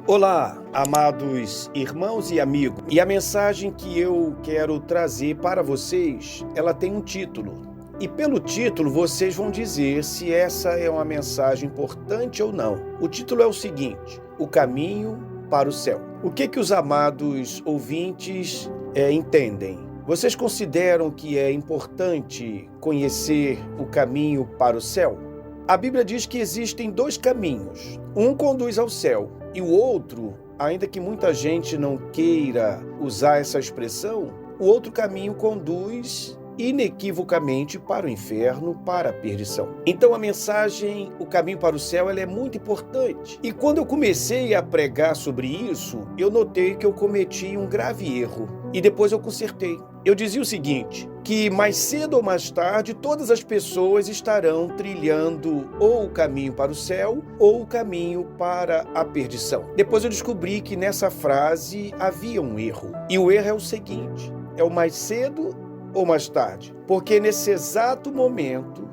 Olá, amados irmãos e amigos. E a mensagem que eu quero trazer para vocês, ela tem um título. E pelo título vocês vão dizer se essa é uma mensagem importante ou não. O título é o seguinte: O Caminho para o Céu. O que os amados ouvintes entendem? Vocês consideram que é importante conhecer o caminho para o céu? A Bíblia diz que existem dois caminhos. Um conduz ao céu e o outro, ainda que muita gente não queira usar essa expressão, o outro caminho conduz inequivocamente para o inferno, para a perdição. Então a mensagem, o caminho para o céu, ela é muito importante. E quando eu comecei a pregar sobre isso, eu notei que eu cometi um grave erro. E depois eu consertei. Eu dizia o seguinte, que mais cedo ou mais tarde todas as pessoas estarão trilhando ou o caminho para o céu ou o caminho para a perdição. Depois eu descobri que nessa frase havia um erro. E o erro é o seguinte, é o mais cedo ou mais tarde. Porque nesse exato momento,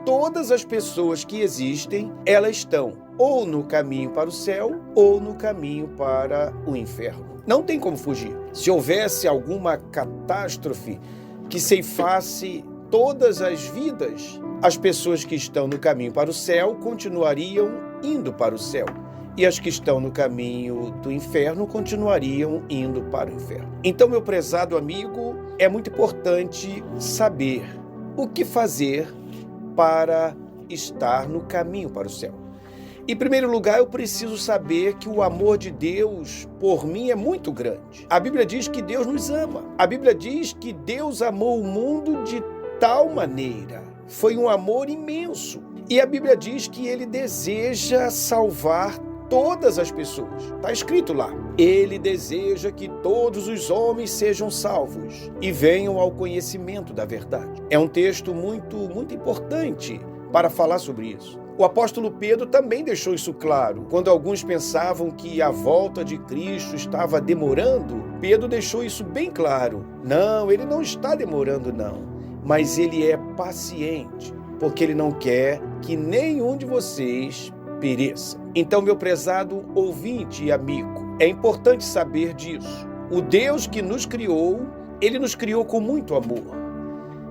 todas as pessoas que existem, elas estão ou no caminho para o céu ou no caminho para o inferno. Não tem como fugir. Se houvesse alguma catástrofe que ceifasse todas as vidas, as pessoas que estão no caminho para o céu continuariam indo para o céu. E as que estão no caminho do inferno continuariam indo para o inferno. Então, meu prezado amigo, é muito importante saber o que fazer para estar no caminho para o céu. Em primeiro lugar, eu preciso saber que o amor de Deus por mim é muito grande. A Bíblia diz que Deus nos ama. A Bíblia diz que Deus amou o mundo de tal maneira. Foi um amor imenso. E a Bíblia diz que Ele deseja salvar todas as pessoas. Está escrito lá. Ele deseja que todos os homens sejam salvos e venham ao conhecimento da verdade. É um texto muito importante para falar sobre isso. O apóstolo Pedro também deixou isso claro. Quando alguns pensavam que a volta de Cristo estava demorando, Pedro deixou isso bem claro. Não, ele não está demorando, não. Mas ele é paciente, porque ele não quer que nenhum de vocês pereça. Então, meu prezado ouvinte e amigo, é importante saber disso. O Deus que nos criou, Ele nos criou com muito amor.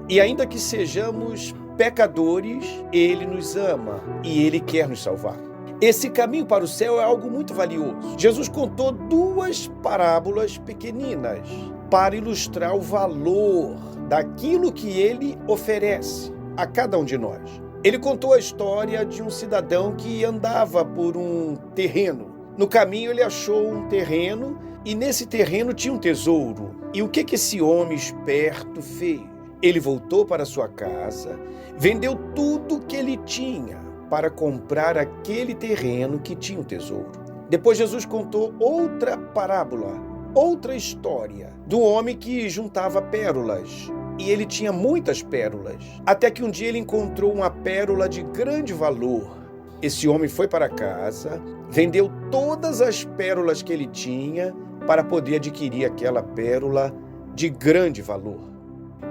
E ainda que sejamos pecadores, Ele nos ama e Ele quer nos salvar. Esse caminho para o céu é algo muito valioso. Jesus contou duas parábolas pequeninas para ilustrar o valor daquilo que Ele oferece a cada um de nós. Ele contou a história de um cidadão que andava por um terreno. No caminho ele achou um terreno e nesse terreno tinha um tesouro. E o que esse homem esperto fez? Ele voltou para sua casa, vendeu tudo que ele tinha para comprar aquele terreno que tinha o tesouro. Depois Jesus contou outra parábola, outra história do homem que juntava pérolas. E ele tinha muitas pérolas, até que um dia ele encontrou uma pérola de grande valor. Esse homem foi para casa, vendeu todas as pérolas que ele tinha para poder adquirir aquela pérola de grande valor.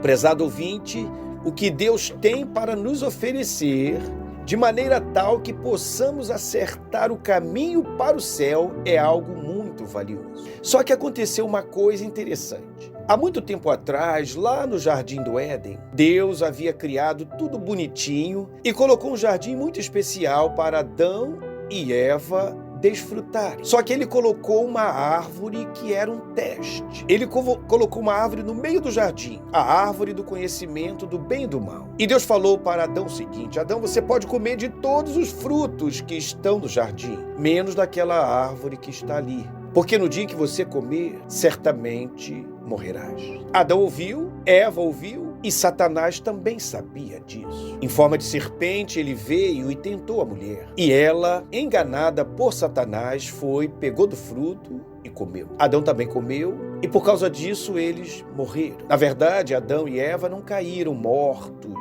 Prezado ouvinte, o que Deus tem para nos oferecer, de maneira tal que possamos acertar o caminho para o céu, é algo muito valioso. Só que aconteceu uma coisa interessante. Há muito tempo atrás, lá no Jardim do Éden, Deus havia criado tudo bonitinho e colocou um jardim muito especial para Adão e Eva desfrutarem. Só que ele colocou uma árvore que era um teste. Ele colocou uma árvore no meio do jardim, a árvore do conhecimento do bem e do mal. E Deus falou para Adão o seguinte: Adão, você pode comer de todos os frutos que estão no jardim, menos daquela árvore que está ali. Porque no dia que você comer, certamente morrerás. Adão ouviu, Eva ouviu e Satanás também sabia disso. Em forma de serpente, ele veio e tentou a mulher. E ela, enganada por Satanás, pegou do fruto e comeu. Adão também comeu e por causa disso eles morreram. Na verdade, Adão e Eva não caíram mortos,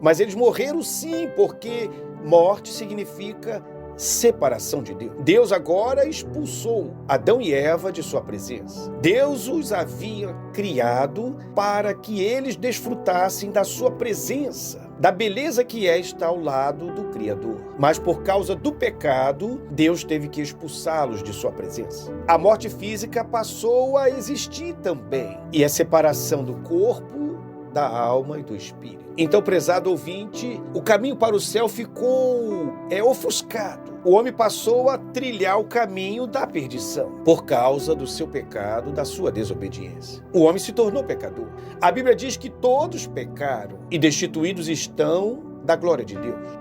mas eles morreram sim, porque morte significa separação de Deus. Deus agora expulsou Adão e Eva de sua presença. Deus os havia criado para que eles desfrutassem da sua presença. da beleza que é estar ao lado do Criador. Mas por causa do pecado, Deus teve que expulsá-los de sua presença. A morte física passou a existir também, e a separação do corpo, da alma e do espírito. Então, prezado ouvinte, o caminho para o céu ficou ofuscado. O homem passou a trilhar o caminho da perdição por causa do seu pecado, da sua desobediência. O homem se tornou pecador. A Bíblia diz que todos pecaram e destituídos estão da glória de Deus.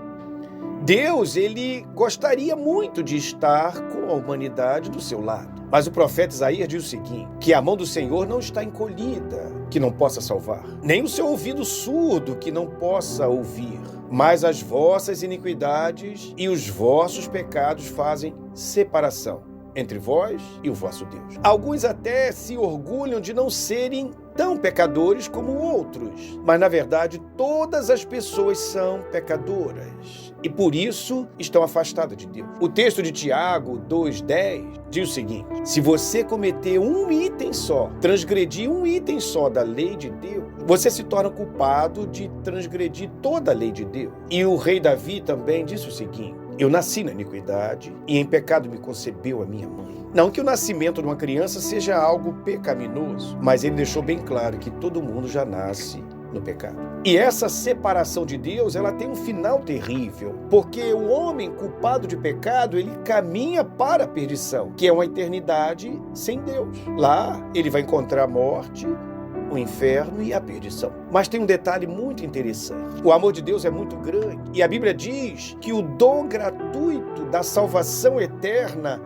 Deus, ele gostaria muito de estar com a humanidade do seu lado. Mas o profeta Isaías diz o seguinte, que a mão do Senhor não está encolhida, que não possa salvar, nem o seu ouvido surdo, que não possa ouvir. Mas as vossas iniquidades e os vossos pecados fazem separação entre vós e o vosso Deus. Alguns até se orgulham de não serem tão pecadores como outros, mas na verdade todas as pessoas são pecadoras e por isso estão afastadas de Deus. O texto de Tiago 2:10 diz o seguinte: se você cometer um item só, transgredir um item só da lei de Deus, você se torna culpado de transgredir toda a lei de Deus. E o rei Davi também disse o seguinte: eu nasci na iniquidade e em pecado me concebeu a minha mãe. Não que o nascimento de uma criança seja algo pecaminoso, mas ele deixou bem claro que todo mundo já nasce no pecado. E essa separação de Deus, ela tem um final terrível, porque o homem culpado de pecado, ele caminha para a perdição, que é uma eternidade sem Deus. Lá ele vai encontrar a morte, o inferno e a perdição. Mas tem um detalhe muito interessante. O amor de Deus é muito grande e a Bíblia diz que o dom gratuito da salvação eterna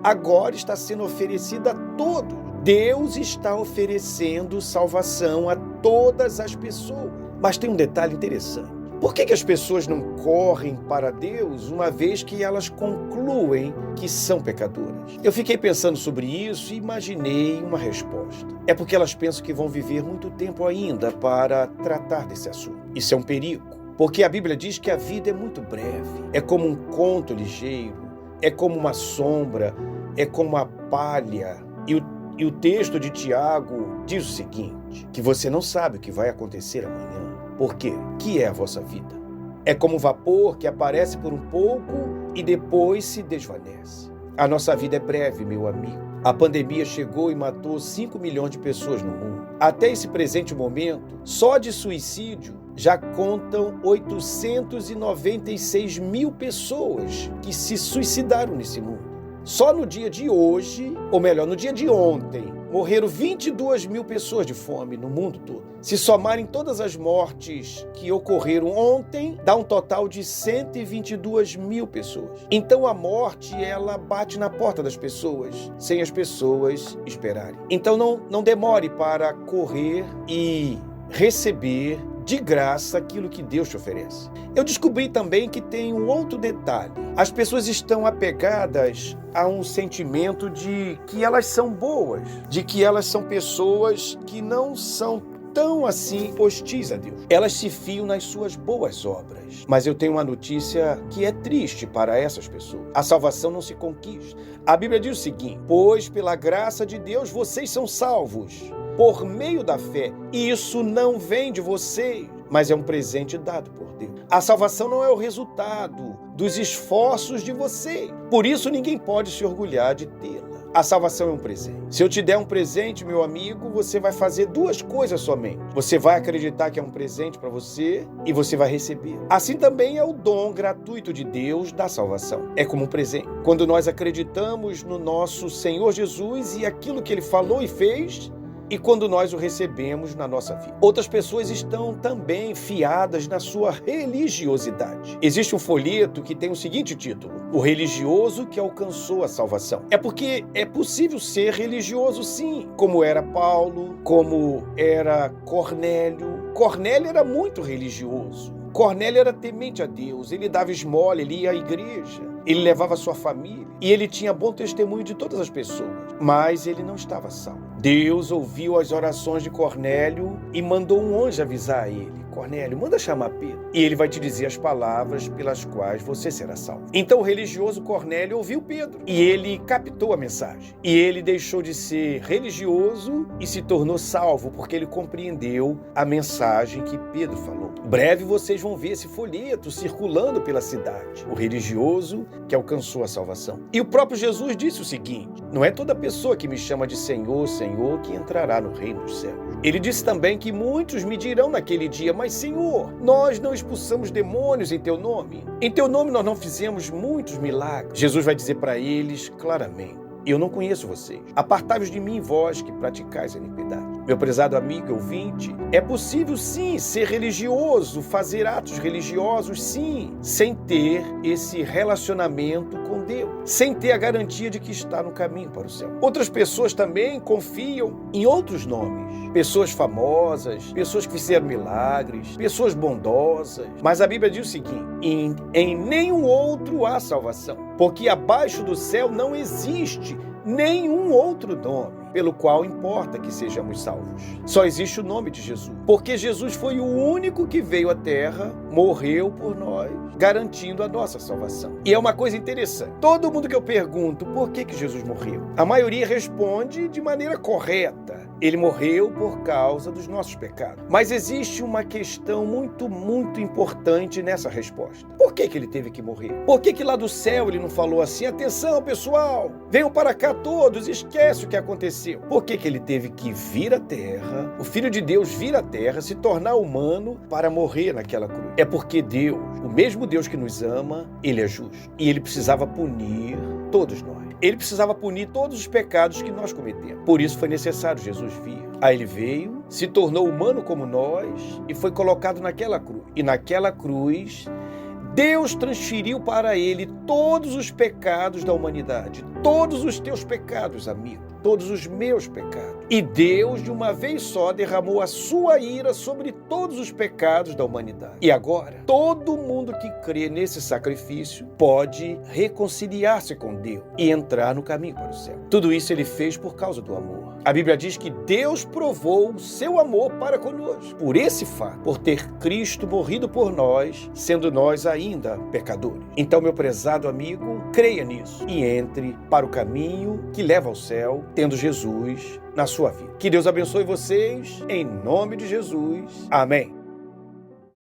agora está sendo oferecido a todos. Deus está oferecendo salvação a todas as pessoas. Mas tem um detalhe interessante. Por que as pessoas não correm para Deus uma vez que elas concluem que são pecadoras? Eu fiquei pensando sobre isso e imaginei uma resposta. É porque elas pensam que vão viver muito tempo ainda para tratar desse assunto. Isso é um perigo, porque a Bíblia diz que a vida é muito breve. É como um conto ligeiro, é como uma sombra, é como uma palha. E o texto de Tiago diz o seguinte, que você não sabe o que vai acontecer amanhã. Por quê? Que é a vossa vida? É como um vapor que aparece por um pouco e depois se desvanece. A nossa vida é breve, meu amigo. A pandemia chegou e matou 5 milhões de pessoas no mundo. Até esse presente momento, só de suicídio, já contam 896 mil pessoas que se suicidaram nesse mundo. Só no dia de hoje, ou melhor, no dia de ontem, morreram 22 mil pessoas de fome no mundo todo. Se somarem todas as mortes que ocorreram ontem, dá um total de 122 mil pessoas. Então a morte, ela bate na porta das pessoas, sem as pessoas esperarem. Então não demore para correr e receber de graça aquilo que Deus te oferece. Eu descobri também que tem um outro detalhe. As pessoas estão apegadas a um sentimento de que elas são boas, de que elas são pessoas que não são tão assim hostis a Deus. Elas se fiam nas suas boas obras. Mas eu tenho uma notícia que é triste para essas pessoas. A salvação não se conquista. A Bíblia diz o seguinte: pois pela graça de Deus vocês são salvos por meio da fé. Isso não vem de vocês, mas é um presente dado por Deus. A salvação não é o resultado dos esforços de você. Por isso ninguém pode se orgulhar de tê-la. A salvação é um presente. Se eu te der um presente, meu amigo, você vai fazer duas coisas somente. Você vai acreditar que é um presente para você e você vai receber. Assim também é o dom gratuito de Deus da salvação. É como um presente. Quando nós acreditamos no nosso Senhor Jesus e aquilo que Ele falou e fez, e quando nós o recebemos na nossa vida. Outras pessoas estão também fiadas na sua religiosidade. Existe um folheto que tem o seguinte título: o religioso que alcançou a salvação. É porque é possível ser religioso sim, como era Paulo, como era Cornélio. Cornélio era muito religioso. Cornélio era temente a Deus, ele dava esmola, ele ia à igreja, ele levava a sua família e ele tinha bom testemunho de todas as pessoas, mas ele não estava salvo. Deus ouviu as orações de Cornélio e mandou um anjo avisar a ele: Cornélio, manda chamar Pedro. E ele vai te dizer as palavras pelas quais você será salvo. Então o religioso Cornélio ouviu Pedro e ele captou a mensagem. E ele deixou de ser religioso e se tornou salvo, porque ele compreendeu a mensagem que Pedro falou. Breve vocês vão ver esse folheto circulando pela cidade. O religioso que alcançou a salvação. E o próprio Jesus disse o seguinte: não é toda pessoa que me chama de Senhor, Senhor, que entrará no reino dos céus. Ele disse também que muitos me dirão naquele dia: mas Senhor, nós não expulsamos demônios em teu nome. Em teu nome nós não fizemos muitos milagres. Jesus vai dizer para eles claramente: eu não conheço vocês. Apartai-vos de mim, vós que praticais a iniquidade. Meu prezado amigo e ouvinte, é possível sim ser religioso, fazer atos religiosos sim, sem ter esse relacionamento com Deus, sem ter a garantia de que está no caminho para o céu. Outras pessoas também confiam em outros nomes, pessoas famosas, pessoas que fizeram milagres, pessoas bondosas. Mas a Bíblia diz o seguinte: em nenhum outro há salvação, porque abaixo do céu não existe nenhum outro nome pelo qual importa que sejamos salvos. Só existe o nome de Jesus, porque Jesus foi o único que veio à terra, morreu por nós, garantindo a nossa salvação. E é uma coisa interessante, todo mundo que eu pergunto por que Jesus morreu, a maioria responde de maneira correta: ele morreu por causa dos nossos pecados. Mas existe uma questão muito importante nessa resposta. Por que ele teve que morrer? Por que lá do céu ele não falou assim: atenção pessoal, venham para cá todos, esquece o que aconteceu? Por que ele teve que vir à terra, o Filho de Deus vir à terra, se tornar humano para morrer naquela cruz? É porque Deus, o mesmo Deus que nos ama, ele é justo. E ele precisava punir todos nós. Ele precisava punir todos os pecados que nós cometemos. Por isso foi necessário Jesus vir. Aí ele veio, se tornou humano como nós e foi colocado naquela cruz. E naquela cruz, Deus transferiu para ele todos os pecados da humanidade. Todos os teus pecados, amigo. Todos os meus pecados. E Deus, de uma vez só, derramou a sua ira sobre todos os pecados da humanidade. E agora, todo mundo que crê nesse sacrifício pode reconciliar-se com Deus e entrar no caminho para o céu. Tudo isso ele fez por causa do amor. A Bíblia diz que Deus provou o seu amor para conosco por esse fato, por ter Cristo morrido por nós, sendo nós ainda pecadores. Então, meu prezado amigo, creia nisso e entre para o caminho que leva ao céu, tendo Jesus na sua vida. Que Deus abençoe vocês, em nome de Jesus. Amém.